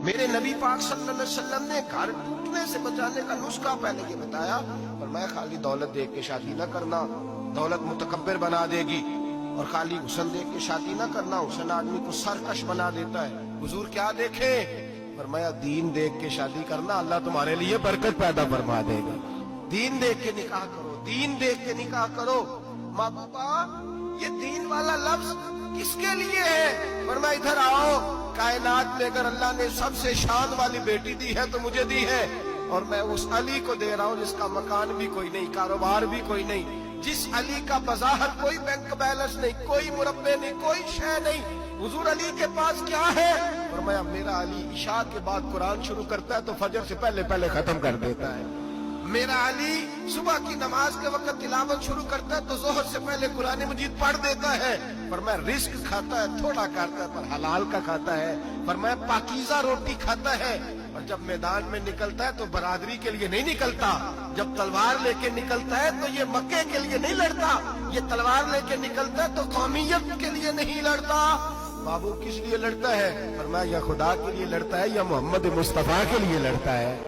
میرے نبی پاک صلی اللہ علیہ وسلم نے گھر ٹوٹنے سے بچانے کا نسخہ پہلے یہ بتایا، فرمایا خالی دولت دیکھ کے شادی نہ کرنا، دولت متکبر بنا دے گی، اور خالی حسن دیکھ کے شادی نہ کرنا، حسن آدمی کو سرکش بنا دیتا ہے۔ حضور کیا دیکھیں؟ فرمایا دین دیکھ کے شادی کرنا، اللہ تمہارے لیے برکت پیدا فرما دے گا۔ دین دیکھ کے نکاح کرو، دین دیکھ کے نکاح کرو۔ محبوبہ یہ دین والا لفظ کس کے لیے ہے؟ فرمایا ادھر آؤ، کائنات میں اگر اللہ نے سب سے شان والی بیٹی دی ہے تو مجھے دی ہے، اور میں اس علی کو دے رہا ہوں جس کا مکان بھی کوئی نہیں، کاروبار بھی کوئی نہیں، جس علی کا بظاہر کوئی بینک بیلنس نہیں، کوئی مربع نہیں، کوئی شے نہیں۔ حضور علی کے پاس کیا ہے؟ فرمایا میرا علی عشاء کے بعد قرآن شروع کرتا ہے تو فجر سے پہلے پہلے ختم کر دیتا ہے۔ میرا علی صبح کی نماز کے وقت تلاوت شروع کرتا ہے تو ظہر سے پہلے قرآن مجید پڑھ دیتا ہے۔ فرمایا رزق کھاتا ہے، تھوڑا کھاتا ہے پر حلال کا کھاتا ہے۔ فرمایا پاکیزہ روٹی کھاتا ہے، اور جب میدان میں نکلتا ہے تو برادری کے لیے نہیں نکلتا، جب تلوار لے کے نکلتا ہے تو یہ مکے کے لیے نہیں لڑتا، یہ تلوار لے کے نکلتا ہے تو قومیت کے لیے نہیں لڑتا۔ بابو کس لیے لڑتا ہے؟ فرمایا یا خدا کے لیے لڑتا ہے یا محمد مصطفیٰ کے لیے لڑتا ہے۔